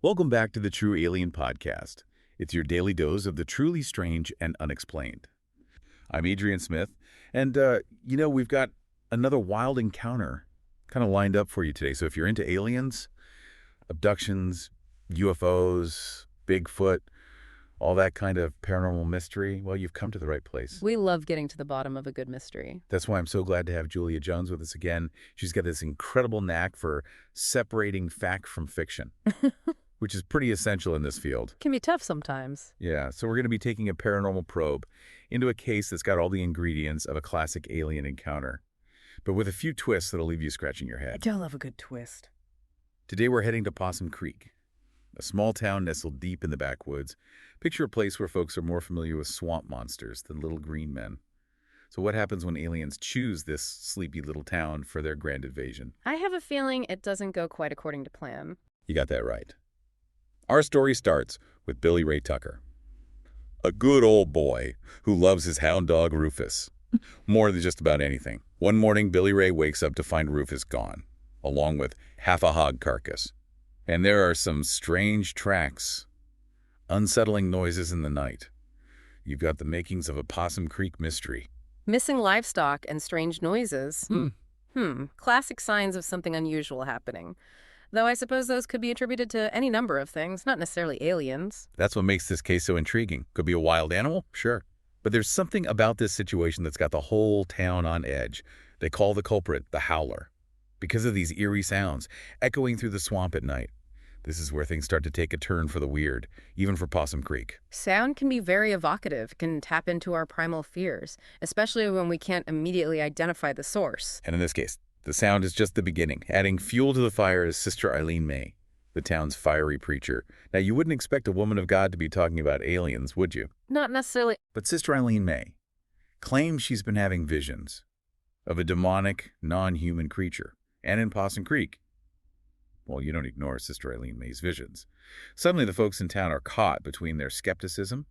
Welcome back to the True Alien Podcast. It's your daily dose of the truly strange and unexplained. I'm Adrian Smith, and, we've got another wild encounter kind of lined up for you today. So if you're into aliens, abductions, UFOs, Bigfoot, all that kind of paranormal mystery, well, you've come to the right place. We love getting to the bottom of a good mystery. That's why I'm so glad to have Julia Jones with us again. She's got this incredible knack for separating fact from fiction. Which is pretty essential in this field. Can be tough sometimes. Yeah, so we're going to be taking a paranormal probe into a case that's got all the ingredients of a classic alien encounter, but with a few twists that'll leave you scratching your I head. do love a good twist. Today we're heading to Possum Creek, a small town nestled deep in the backwoods. Picture a place where folks are more familiar with swamp monsters than little green men. So what happens when aliens choose this sleepy little town for their grand invasion? I have a feeling it doesn't go quite according to plan. You got that right. Our story starts with Billy Ray Tucker, a good old boy who loves his hound dog Rufus more than just about anything. One morning, Billy Ray wakes up to find Rufus gone, along with half a hog carcass. And there are some strange tracks, unsettling noises in the night. You've got the makings of a Possum Creek mystery. Missing livestock and strange noises. Classic signs of something unusual happening. Though I suppose those could be attributed to any number of things, not necessarily aliens. That's what makes this case so intriguing. Could be a wild animal, sure. But there's something about this situation that's got the whole town on edge. They call the culprit the Howler, because of these eerie sounds echoing through the swamp at night. This is where things start to take a turn for the weird, even for Possum Creek. Sound can be very evocative, can tap into our primal fears, especially when we can't immediately identify the source. And in this case, the sound is just the beginning. Adding fuel to the fire is Sister Eileen May, the town's fiery preacher. Now, you wouldn't expect a woman of God to be talking about aliens, would you? Not necessarily. But Sister Eileen May claims she's been having visions of a demonic, non-human creature. And in Possum Creek, well, you don't ignore Sister Eileen May's visions. Suddenly, the folks in town are caught between their skepticism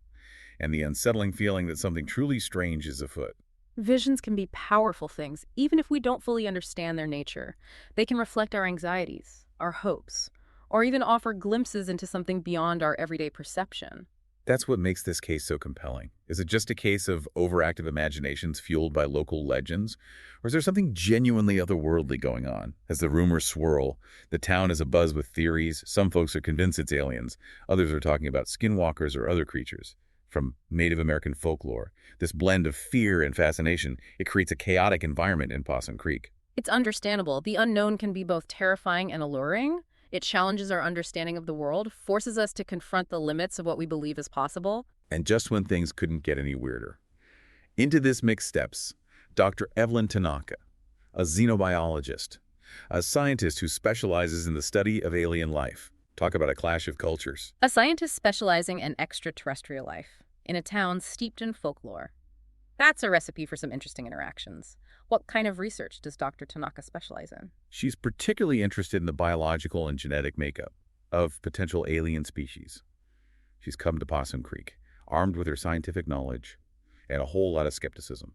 and the unsettling feeling that something truly strange is afoot. Visions can be powerful things, even if we don't fully understand their nature. They can reflect our anxieties, our hopes, or even offer glimpses into something beyond our everyday perception. That's what makes this case so compelling. Is it just a case of overactive imaginations fueled by local legends? Or is there something genuinely otherworldly going on? As the rumors swirl, the town is abuzz with theories. Some folks are convinced it's aliens. Others are talking about skinwalkers or other creatures from Native American folklore. This blend of fear and fascination, it creates a chaotic environment in Possum Creek. It's understandable. The unknown can be both terrifying and alluring. It challenges our understanding of the world, forces us to confront the limits of what we believe is possible. And just when things couldn't get any weirder. Into this mix steps Dr. Evelyn Tanaka, a xenobiologist, a scientist who specializes in the study of alien life. Talk about a clash of cultures. A scientist specializing in extraterrestrial life, in a town steeped in folklore. That's a recipe for some interesting interactions. What kind of research does Dr. Tanaka specialize in? She's particularly interested in the biological and genetic makeup of potential alien species. She's come to Possum Creek, armed with her scientific knowledge and a whole lot of skepticism,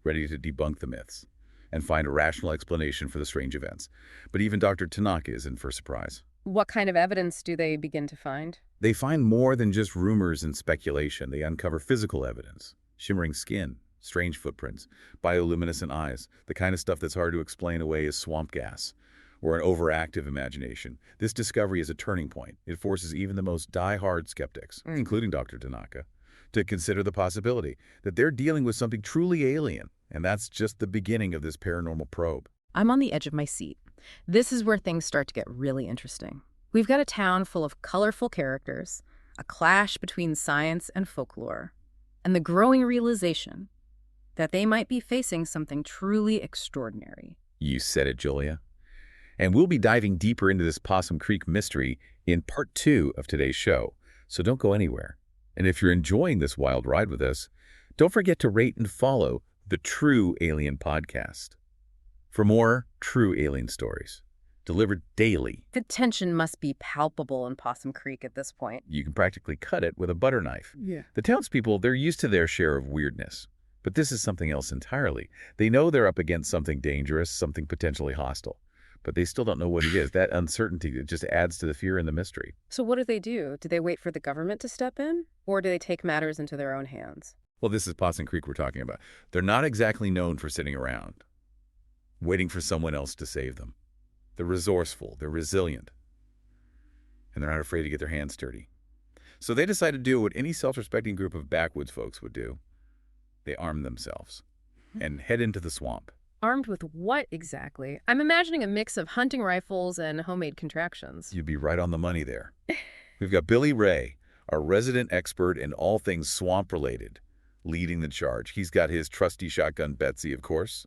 ready to debunk the myths and find a rational explanation for the strange events. But even Dr. Tanaka is in for a surprise. What kind of evidence do they begin to find? They find more than just rumors and speculation. They uncover physical evidence, shimmering skin, strange footprints, bioluminescent eyes, the kind of stuff that's hard to explain away as swamp gas or an overactive imagination. This discovery is a turning point. It forces even the most die-hard skeptics, including Dr. Tanaka, to consider the possibility that they're dealing with something truly alien. And that's just the beginning of this paranormal probe. I'm on the edge of my seat. This is where things start to get really interesting. We've got a town full of colorful characters, a clash between science and folklore, and the growing realization that they might be facing something truly extraordinary. You said it, Julia. And we'll be diving deeper into this Possum Creek mystery in part 2 of today's show, so don't go anywhere. And if you're enjoying this wild ride with us, don't forget to rate and follow the True Alien Podcast for more true alien stories, delivered daily. The tension must be palpable in Possum Creek at this point. You can practically cut it with a butter knife. Yeah. The townspeople, they're used to their share of weirdness. But this is something else entirely. They know they're up against something dangerous, something potentially hostile. but they still don't know what it is. That uncertainty, it just adds to the fear and the mystery. So what do? Do they wait for the government to step in? Or do they take matters into their own hands? Well, this is Possum Creek we're talking about. They're not exactly known for sitting around, waiting for someone else to save them. They're resourceful, they're resilient, and they're not afraid to get their hands dirty. So they decided to do what any self-respecting group of backwoods folks would do. They arm themselves and head into the swamp. Armed with what exactly? I'm imagining a mix of hunting rifles and homemade contraptions. You'd be right on the money there. We've got Billy Ray, our resident expert in all things swamp-related, leading the charge. He's got his trusty shotgun Betsy, of course,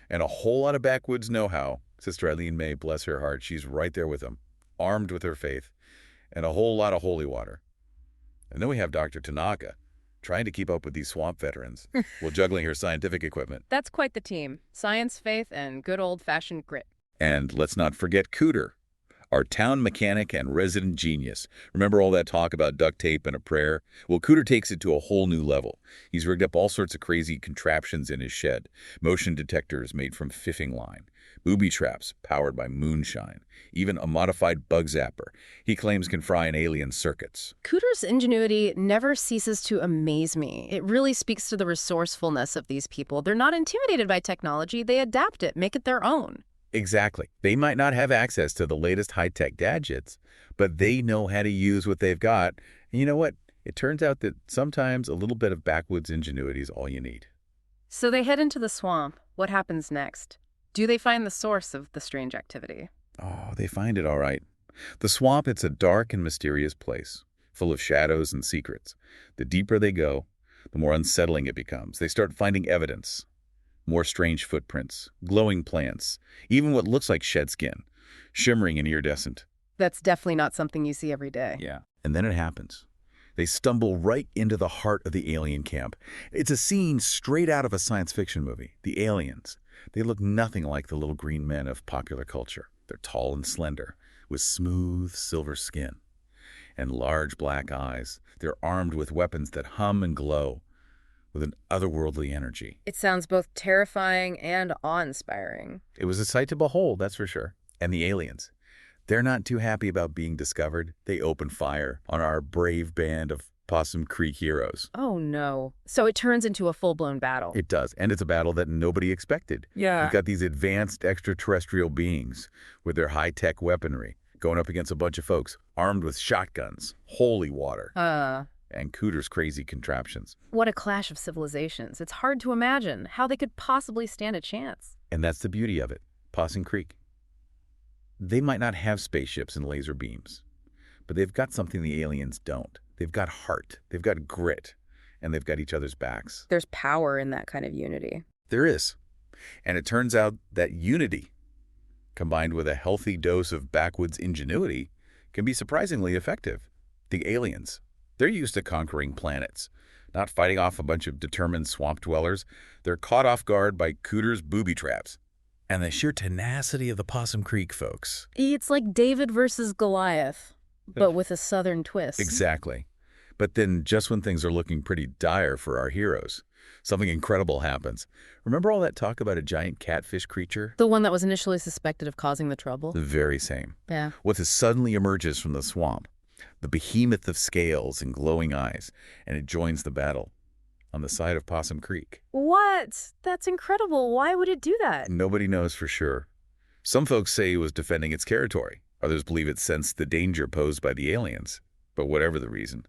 and a whole lot of backwoods know-how. Sister Eileen May, bless her heart, she's right there with him, armed with her faith, and a whole lot of holy water. And then we have Dr. Tanaka, trying to keep up with these swamp veterans while juggling her scientific equipment. That's quite the team. Science, faith, and good old-fashioned grit. And let's not forget Cooter, our town mechanic and resident genius. Remember all that talk about duct tape and a prayer? Well, Cooter takes it to a whole new level. He's rigged up all sorts of crazy contraptions in his shed. Motion detectors made from fiffing line. Booby traps powered by moonshine. Even a modified bug zapper he claims can fry an alien circuits. Cooter's ingenuity never ceases to amaze me. It really speaks to the resourcefulness of these people. They're not intimidated by technology. They adapt it, make it their own. Exactly. They might not have access to the latest high-tech gadgets, but they know how to use what they've got. And you know what? It turns out that sometimes a little bit of backwoods ingenuity is all you need. So they head into the swamp. What happens next? Do they find the source of the strange activity? Oh, they find it all right. The swamp, it's a dark and mysterious place, full of shadows and secrets. The deeper they go, the more unsettling it becomes. They start finding evidence. More strange footprints, glowing plants, even what looks like shed skin, shimmering and iridescent. That's definitely not something you see every day. Yeah. And then it happens. They stumble right into the heart of the alien camp. It's a scene straight out of a science fiction movie. The aliens. They look nothing like the little green men of popular culture. They're tall and slender, with smooth silver skin and large black eyes. They're armed with weapons that hum and glow with an otherworldly energy. It sounds both terrifying and awe-inspiring. It was a sight to behold, that's for sure. And the aliens, they're not too happy about being discovered. They open fire on our brave band of Possum Creek heroes. Oh, no. So it turns into a full-blown battle. It does, and it's a battle that nobody expected. Yeah. You've got these advanced extraterrestrial beings with their high-tech weaponry going up against a bunch of folks armed with shotguns, holy water, and Cooter's crazy contraptions. What a clash of civilizations. It's hard to imagine how they could possibly stand a chance. And that's the beauty of it. Possum Creek. They might not have spaceships and laser beams, but they've got something the aliens don't. They've got heart, they've got grit, and they've got each other's backs. There's power in that kind of unity. There is. And it turns out that unity, combined with a healthy dose of backwoods ingenuity, can be surprisingly effective. The aliens, they're used to conquering planets, not fighting off a bunch of determined swamp dwellers. They're caught off guard by Cooter's booby traps. And the sheer tenacity of the Possum Creek folks. It's like David versus Goliath, but with a southern twist. Exactly. But then just when things are looking pretty dire for our heroes, something incredible happens. Remember all that talk about a giant catfish creature? The one that was initially suspected of causing the trouble? The very same. Yeah. What suddenly emerges from the swamp, the behemoth of scales and glowing eyes, and it joins the battle on the side of Possum Creek. What? That's incredible. Why would it do that? Nobody knows for sure. Some folks say it was defending its territory. Others believe it sensed the danger posed by the aliens. But whatever the reason,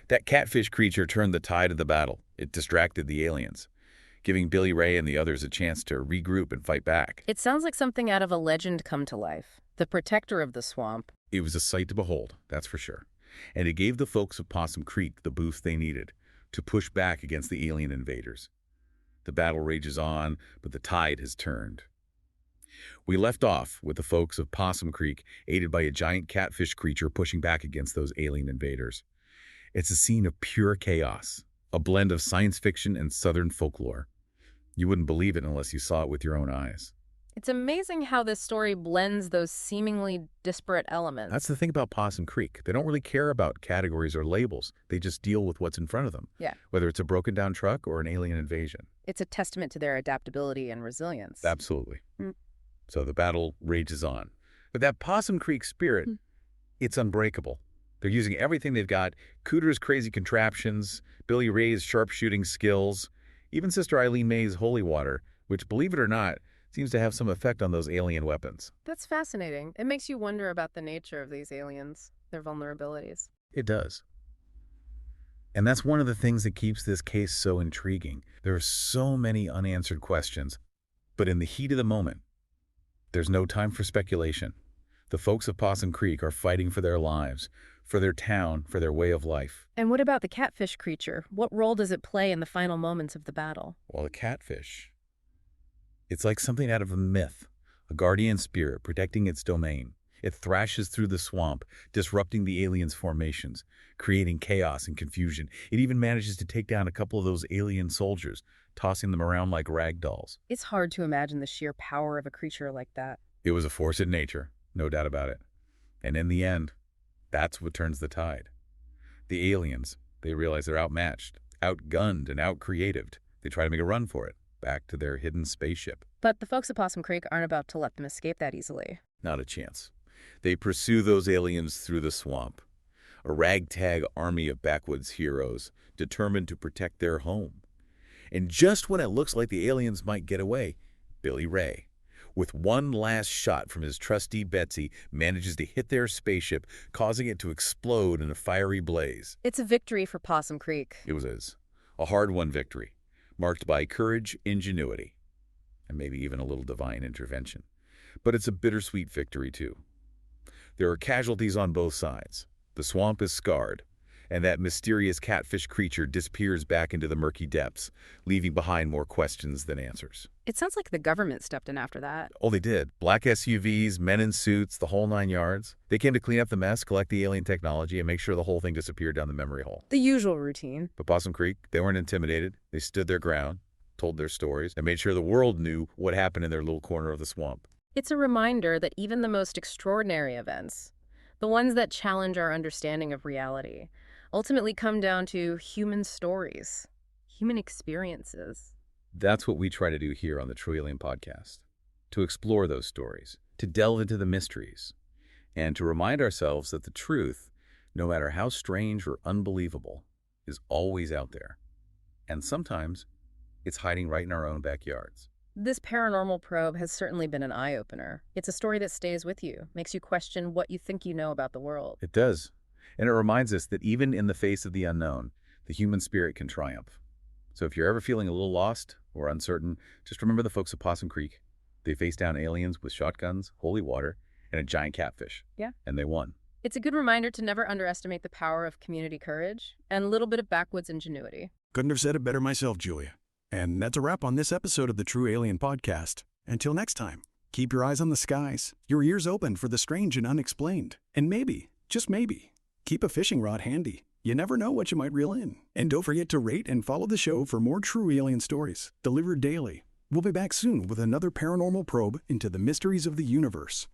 that catfish creature turned the tide of the battle. It distracted the aliens, giving Billy Ray and the others a chance to regroup and fight back. It sounds like something out of a legend come to life. The protector of the swamp. It was a sight to behold, that's for sure. And it gave the folks of Possum Creek the boost they needed to push back against the alien invaders. The battle rages on, but the tide has turned. We left off with the folks of Possum Creek aided by a giant catfish creature pushing back against those alien invaders. It's a scene of pure chaos, a blend of science fiction and Southern folklore. You wouldn't believe it unless you saw it with your own eyes. It's amazing how this story blends those seemingly disparate elements. That's the thing about Possum Creek. They don't really care about categories or labels. They just deal with what's in front of them. Yeah. Whether it's a broken down truck or an alien invasion. It's a testament to their adaptability and resilience. Absolutely. So the battle rages on. But that Possum Creek spirit, it's unbreakable. They're using everything they've got, Cooter's crazy contraptions, Billy Ray's sharpshooting skills, even Sister Eileen May's holy water, which, believe it or not, seems to have some effect on those alien weapons. That's fascinating. It makes you wonder about the nature of these aliens, their vulnerabilities. It does. And that's one of the things that keeps this case so intriguing. There are so many unanswered questions, but in the heat of the moment, there's no time for speculation. The folks of Possum Creek are fighting for their lives, for their town, for their way of life. And what about the catfish creature? What role does it play in the final moments of the battle? Well, the catfish, it's like something out of a myth, a guardian spirit protecting its domain. It thrashes through the swamp, disrupting the aliens' formations, creating chaos and confusion. It even manages to take down a couple of those alien soldiers, tossing them around like rag dolls. It's hard to imagine the sheer power of a creature like that. It was a force in nature, no doubt about it. And in the end, that's what turns the tide. The aliens, they realize they're outmatched, outgunned, and outcreatived. They try to make a run for it, back to their hidden spaceship. But the folks at Possum Creek aren't about to let them escape that easily. Not a chance. They pursue those aliens through the swamp, a ragtag army of backwoods heroes determined to protect their home. And just when it looks like the aliens might get away, Billy Ray, with one last shot from his trusty Betsy, manages to hit their spaceship, causing it to explode in a fiery blaze. It's a victory for Possum Creek. It was a hard-won victory, marked by courage, ingenuity, and maybe even a little divine intervention. But it's a bittersweet victory, too. There are casualties on both sides. The swamp is scarred, and that mysterious catfish creature disappears back into the murky depths, leaving behind more questions than answers. It sounds like the government stepped in after that. Oh, they did. Black SUVs, men in suits, the whole 9 yards. They came to clean up the mess, collect the alien technology, and make sure the whole thing disappeared down the memory hole. The usual routine. But Possum Creek, they weren't intimidated. They stood their ground, told their stories, and made sure the world knew what happened in their little corner of the swamp. It's a reminder that even the most extraordinary events, the ones that challenge our understanding of reality, ultimately come down to human stories, human experiences. That's what we try to do here on the True Alien Podcast, to explore those stories, to delve into the mysteries, and to remind ourselves that the truth, no matter how strange or unbelievable, is always out there. And sometimes it's hiding right in our own backyards. This paranormal probe has certainly been an eye-opener. It's a story that stays with you, makes you question what you think you know about the world. It does. And it reminds us that even in the face of the unknown, the human spirit can triumph. So if you're ever feeling a little lost or uncertain, just remember the folks of Possum Creek. They faced down aliens with shotguns, holy water, and a giant catfish. Yeah. And they won. It's a good reminder to never underestimate the power of community courage and a little bit of backwoods ingenuity. Couldn't have said it better myself, Julia. And that's a wrap on this episode of the True Alien Podcast. Until next time, keep your eyes on the skies, your ears open for the strange and unexplained. And maybe, just maybe, keep a fishing rod handy. You never know what you might reel in. And don't forget to rate and follow the show for more true alien stories, delivered daily. We'll be back soon with another paranormal probe into the mysteries of the universe.